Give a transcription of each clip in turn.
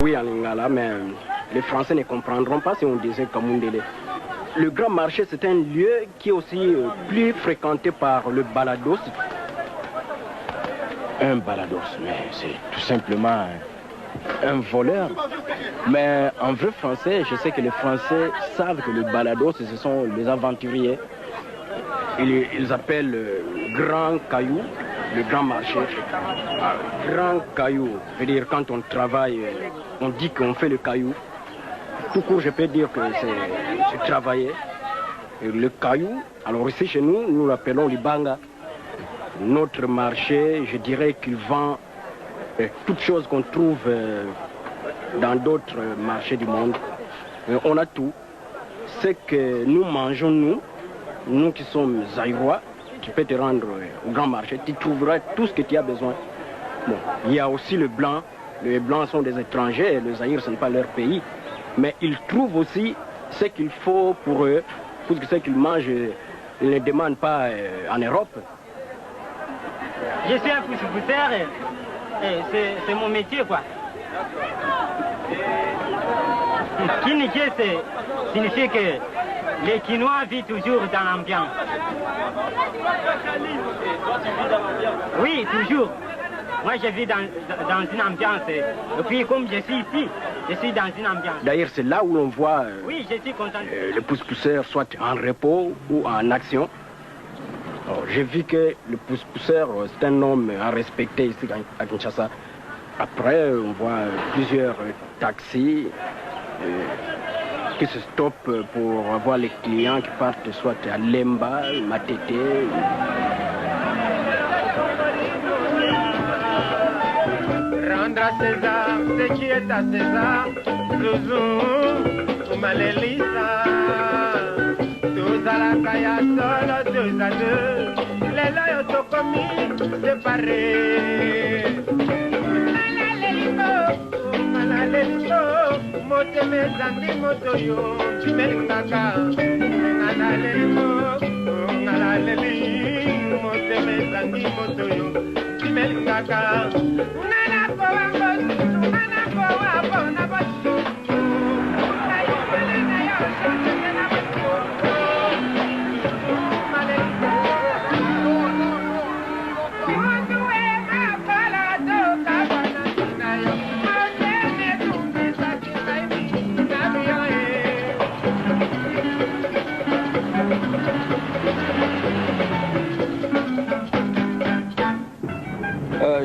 Oui, en lingala, mais les Français ne comprendront pas si on disait Kamundele. Le grand marché, c'est un lieu qui est aussi plus fréquenté par le balados. Un balados, mais c'est tout simplement un voleur. Mais en vrai français, je sais que les Français savent que le balados, ce sont les aventuriers. Ils appellent grand caillou, le grand marché. Grand caillou, veut dire quand on travaille, on dit qu'on fait le caillou. Tout court, je peux dire que c'est travailler. Et le caillou, alors ici chez nous, nous l'appelons l'Ibanga. Notre marché, je dirais qu'il vend toutes choses qu'on trouve dans d'autres marchés du monde. On a tout. Ce que nous mangeons, nous qui sommes Zaïrois, tu peux te rendre au grand marché, tu trouveras tout ce que tu as besoin. Bon, il y a aussi le blanc. Les blancs sont des étrangers, et le Zaïre, ce n'est pas leur pays. Mais ils trouvent aussi ce qu'il faut pour eux, pour ce qu'ils mangent, ils ne demandent pas en Europe. Je suis un pousseur et c'est mon métier, quoi. Kiniké, signifie que les Quinois vivent toujours dans l'ambiance. Oui, toujours. Moi, je vis dans une ambiance. Et puis, comme je suis ici, je suis dans une ambiance. D'ailleurs, c'est là où l'on voit oui, je suis content. Le pousse-pousseur soit en repos ou en action. J'ai vu que le pousse-pousseur, c'est un homme à respecter ici à Kinshasa. Après, on voit plusieurs taxis qui se stoppent pour voir les clients qui partent soit à Lemba, Matete. Rendre à César ce qui est à César, Zouzou, Malélisa, tous à la caille seul, deux à deux, les loyaux sont commis, séparés. Malalelimo, mote me zambi motoyo, melingaka, malalelimo, malalelimo, mote me zambi motoyo, melingaka.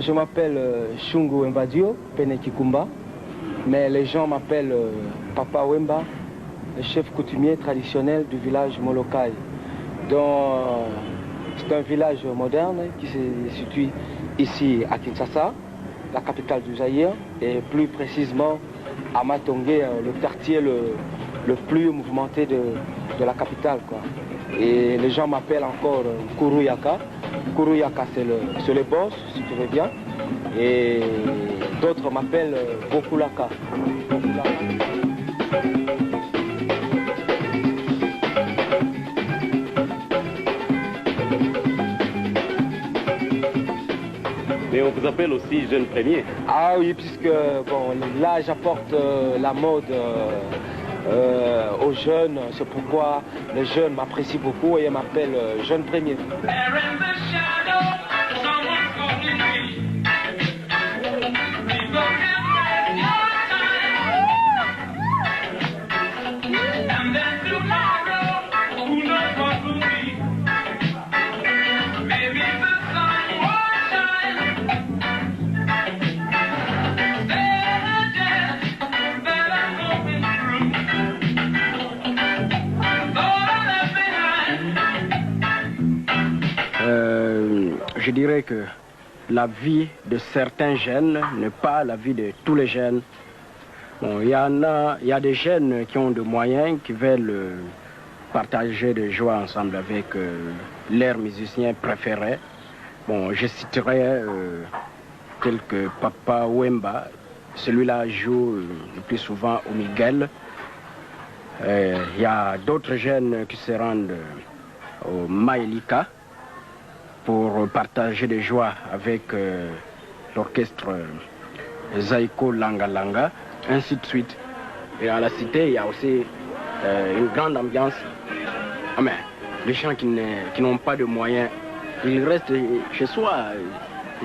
Je m'appelle Shungu Mbadio, Penekikumba, mais les gens m'appellent Papa Wemba, le chef coutumier traditionnel du village Molokai. C'est un village moderne qui se situe ici à Kinshasa, la capitale du Zaïre, et plus précisément à Matongé, le quartier le plus mouvementé de la capitale, quoi. Et les gens m'appellent encore Kuruyaka. Kuruyaka, c'est le boss, si tu veux bien. Et d'autres m'appellent Bokulaka. Mais on vous appelle aussi jeune premier. Ah oui, puisque bon, là j'apporte la mode aux jeunes, c'est pourquoi les jeunes m'apprécient beaucoup et m'appellent jeune premier. Je dirais que la vie de certains jeunes n'est pas la vie de tous les jeunes. Bon, il y a des jeunes qui ont des moyens, qui veulent partager des joies ensemble avec leurs musiciens préférés. Bon, je citerai tel que Papa Wemba, celui-là joue le plus souvent au Miguel. Il y a d'autres jeunes qui se rendent au Maelika pour partager des joies avec l'orchestre Zaiko Langa Langa. ainsi de suite. Et à la cité, il y a aussi une grande ambiance. Ah, mais les gens qui n'ont pas de moyens, ils restent chez soi.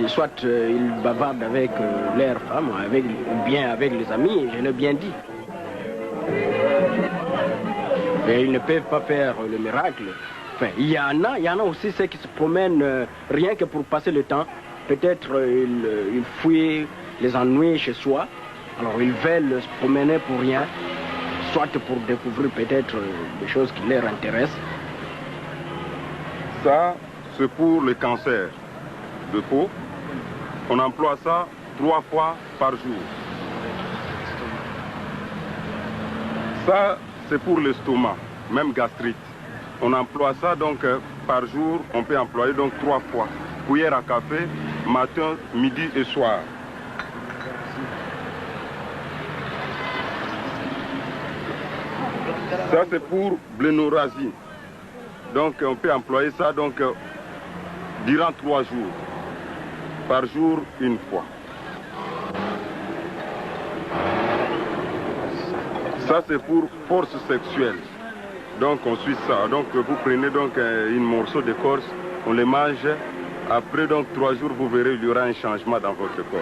Soit ils bavardent avec leurs femmes, ou bien avec les amis, je l'ai bien dit. Et ils ne peuvent pas faire le miracle. Enfin, il y en a aussi ceux qui se promènent rien que pour passer le temps. Peut-être ils fuient les ennuis chez soi. Alors ils veulent se promener pour rien, soit pour découvrir peut-être des choses qui leur intéressent. Ça, c'est pour le cancer de peau. On emploie ça 3 fois par jour. Ça, c'est pour l'estomac, même gastrite. On emploie ça donc par jour, on peut employer donc 3 fois. Cuillère à café, matin, midi et soir. Ça, c'est pour blénorragie. Donc, on peut employer ça donc, durant 3 jours. Par jour, 1 fois. Ça, c'est pour force sexuelle. Donc, on suit ça. Donc, vous prenez donc un morceau d'écorce, on le mange. Après donc 3 jours, vous verrez, il y aura un changement dans votre corps.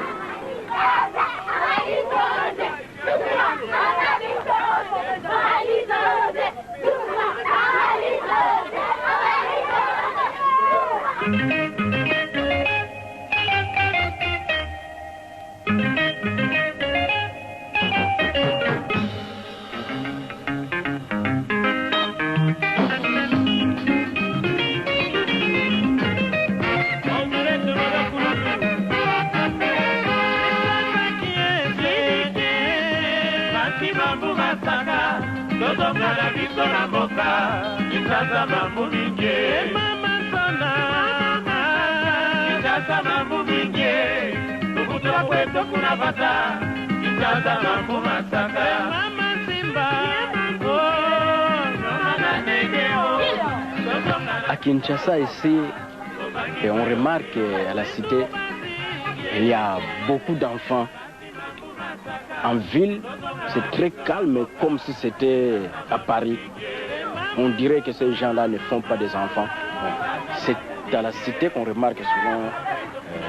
À Kinshasa, ici, et on remarque à la cité, il y a beaucoup d'enfants. En ville, c'est très calme, comme si c'était à Paris. On dirait que ces gens-là ne font pas des enfants. C'est à la cité qu'on remarque souvent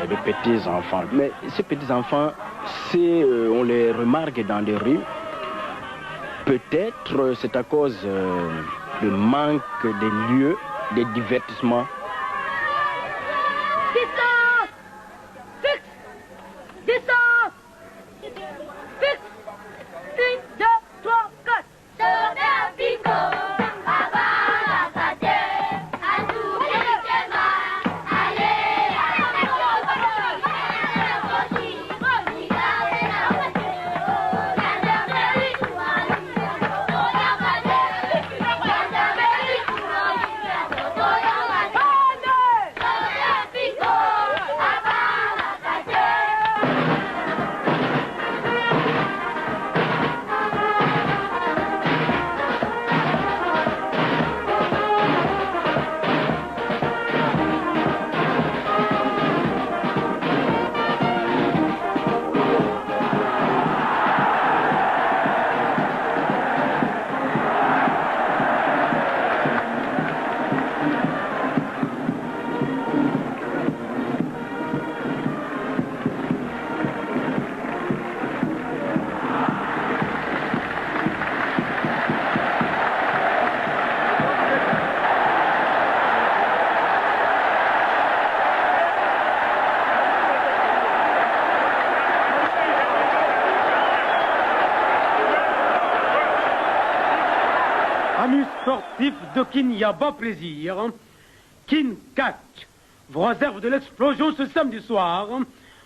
de petits enfants. Mais ces petits enfants, on les remarque dans les rues. Peut-être c'est à cause du manque de lieux de divertissement. Sportif de Kinyaba Plaisir, Kin Catch vous réserve de l'explosion ce samedi soir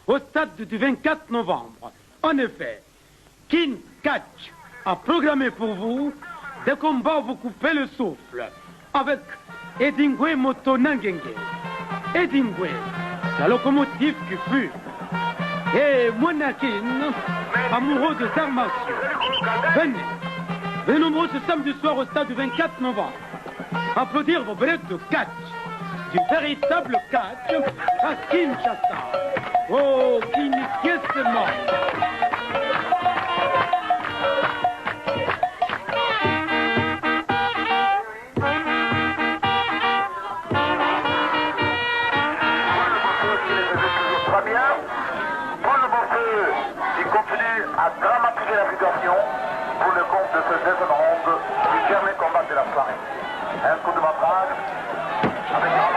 au stade du 24 novembre. En effet, Kin Catch a programmé pour vous des combats où vous coupez le souffle avec Edingwe Moto Nangenge. Edingwe, la locomotive qui fume. Et Monakin, amoureux des arts martiaux. Venez nombreux ce samedi soir au stade du 24 novembre. Applaudir vos belettes de catch, du véritable catch à Kinshasa. Oh, Kinshasa. expliquer la situation pour le compte de ce deuxième round du dernier combat de la soirée. Un coup de matraque avec un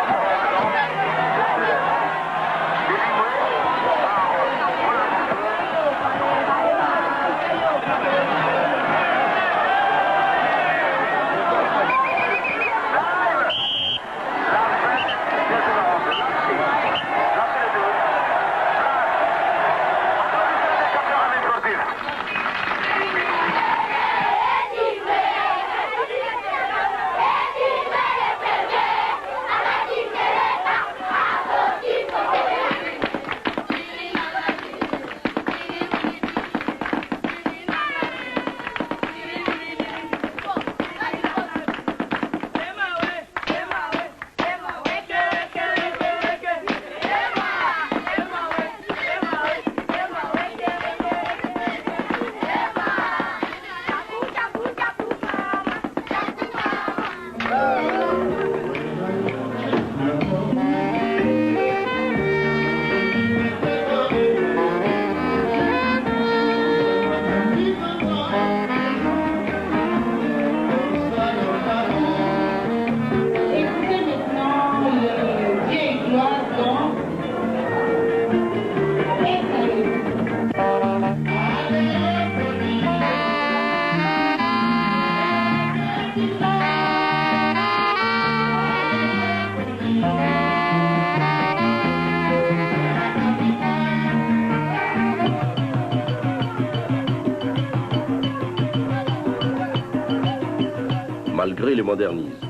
Malgré le modernisme,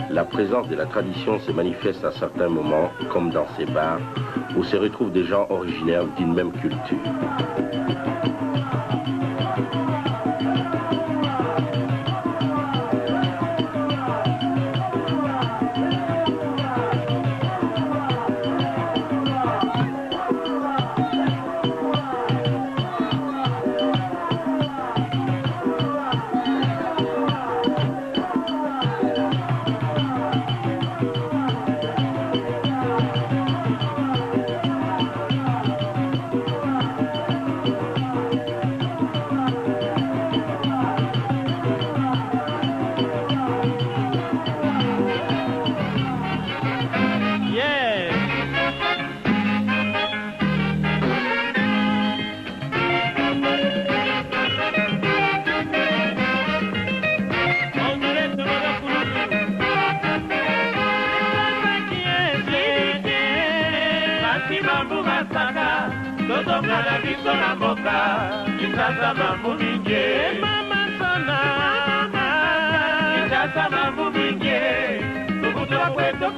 la présence de la tradition se manifeste à certains moments, comme dans ces bars, où se retrouvent des gens originaires d'une même culture.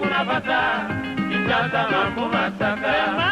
Kuna bata, Kinshasa mambo masaka.